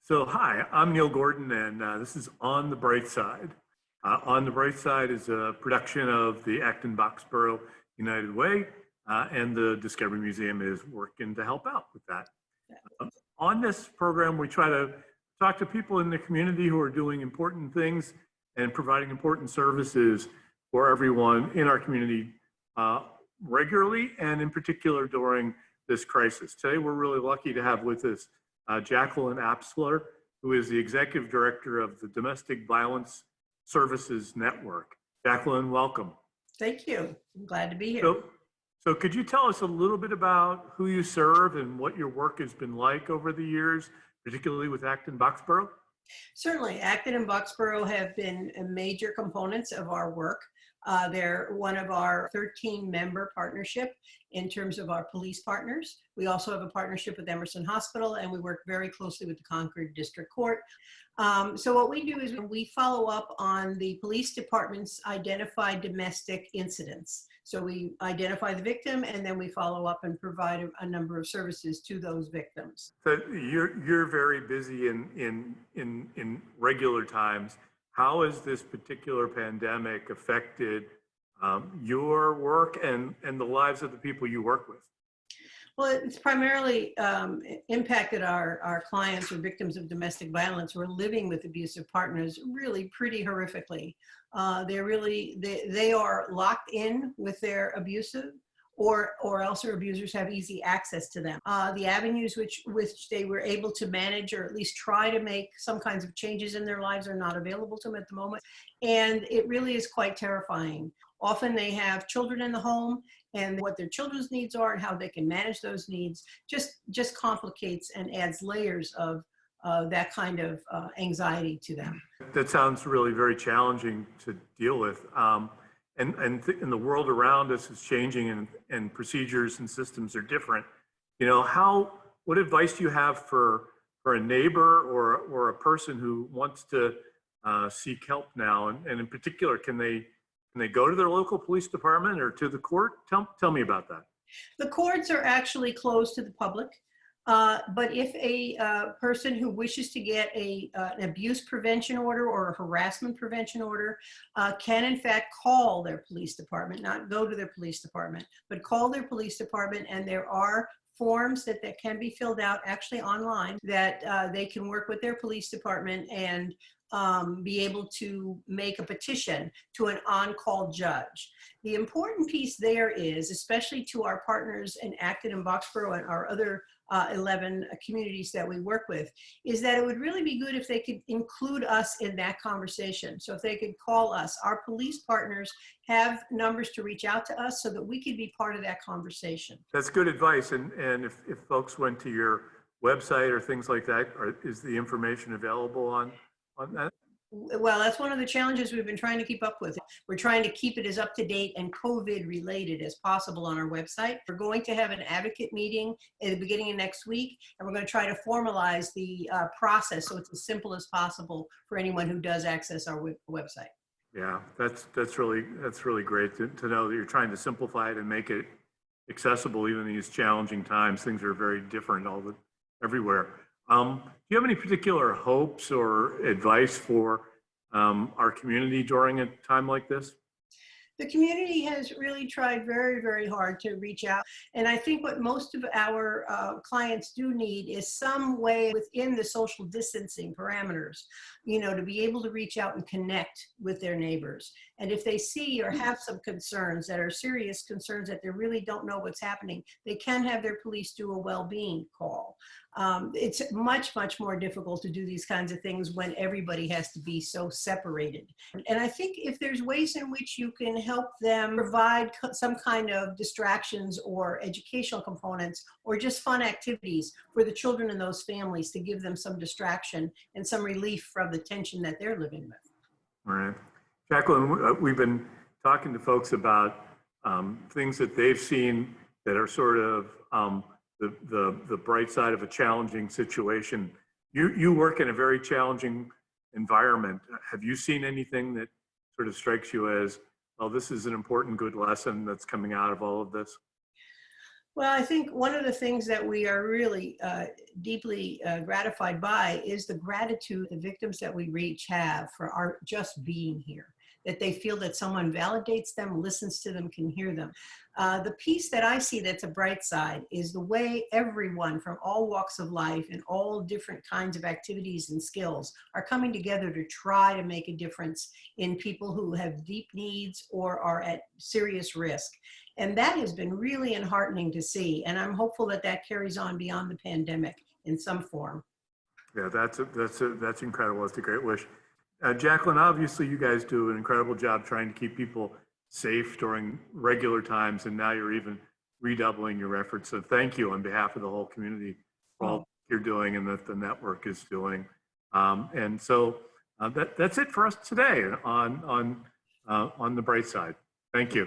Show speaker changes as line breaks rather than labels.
So, hi, I'm Neil Gordon, and this is On the Bright Side. On the Bright Side is a production of the Acton Boxborough United Way, and the Discovery Museum is working to help out with that. On this program, we try to talk to people in the community who are doing important things and providing important services for everyone in our community regularly, and in particular during this crisis. Today, we're really lucky to have with us Jacqueline Apsler, who is the Executive Director of the Domestic Violence Services Network. Jacqueline, welcome.
Thank you. I'm glad to be here.
So could you tell us a little bit about who you serve and what your work has been like over the years, particularly with Acton Boxborough?
Certainly, Acton and Boxborough have been major components of our work. They're one of our 13-member partnership in terms of our police partners. We also have a partnership with Emerson Hospital, and we work very closely with the Concord District Court. So what we do is we follow up on the police department's identified domestic incidents. So we identify the victim, and then we follow up and provide a number of services to those victims.
So you're very busy in regular times. How has this particular pandemic affected your work and the lives of the people you work with?
Well, it's primarily impacted our clients or victims of domestic violence who are living with abusive partners really pretty horrifically. They are locked in with their abusive, or else their abusers have easy access to them. The avenues which they were able to manage or at least try to make some kinds of changes in their lives are not available to them at the moment. And it really is quite terrifying. Often they have children in the home, and what their children's needs are and how they can manage those needs just complicates and adds layers of that kind of anxiety to them.
That sounds really very challenging to deal with. And the world around us is changing, and procedures and systems are different. You know, what advice do you have for a neighbor or a person who wants to seek help now? And in particular, can they go to their local police department or to the court? Tell me about that.
The courts are actually closed to the public. But if a person who wishes to get an abuse prevention order or a harassment prevention order can in fact call their police department, not go to their police department, but call their police department, and there are forms that can be filled out actually online that they can work with their police department and be able to make a petition to an on-call judge. The important piece there is, especially to our partners in Acton and Boxborough and our other 11 communities that we work with, is that it would really be good if they could include us in that conversation. So if they could call us, our police partners have numbers to reach out to us so that we could be part of that conversation.
That's good advice. And if folks went to your website or things like that, is the information available on that?
Well, that's one of the challenges we've been trying to keep up with. We're trying to keep it as up to date and COVID related as possible on our website. We're going to have an advocate meeting at the beginning of next week, and we're going to try to formalize the process so it's as simple as possible for anyone who does access our website.
Yeah, that's really great to know that you're trying to simplify it and make it accessible even in these challenging times. Things are very different everywhere. Do you have any particular hopes or advice for our community during a time like this?
The community has really tried very, very hard to reach out. And I think what most of our clients do need is some way within the social distancing parameters, you know, to be able to reach out and connect with their neighbors. And if they see or have some concerns that are serious concerns that they really don't know what's happening, they can have their police do a well-being call. It's much, much more difficult to do these kinds of things when everybody has to be so separated. And I think if there's ways in which you can help them provide some kind of distractions or educational components or just fun activities for the children in those families to give them some distraction and some relief from the tension that they're living with.
All right. Jacqueline, we've been talking to folks about things that they've seen that are sort of the bright side of a challenging situation. You work in a very challenging environment. Have you seen anything that sort of strikes you as, well, this is an important, good lesson that's coming out of all of this?
Well, I think one of the things that we are really deeply gratified by is the gratitude the victims that we reach have for our just being here, that they feel that someone validates them, listens to them, can hear them. The piece that I see that's a bright side is the way everyone from all walks of life and all different kinds of activities and skills are coming together to try to make a difference in people who have deep needs or are at serious risk. And that has been really enheartening to see. And I'm hopeful that that carries on beyond the pandemic in some form.
Yeah, that's incredible. It's a great wish. Jacqueline, obviously you guys do an incredible job trying to keep people safe during regular times, and now you're even redoubling your efforts. So thank you on behalf of the whole community for all you're doing and that the network is doing. And so that's it for us today on the bright side. Thank you.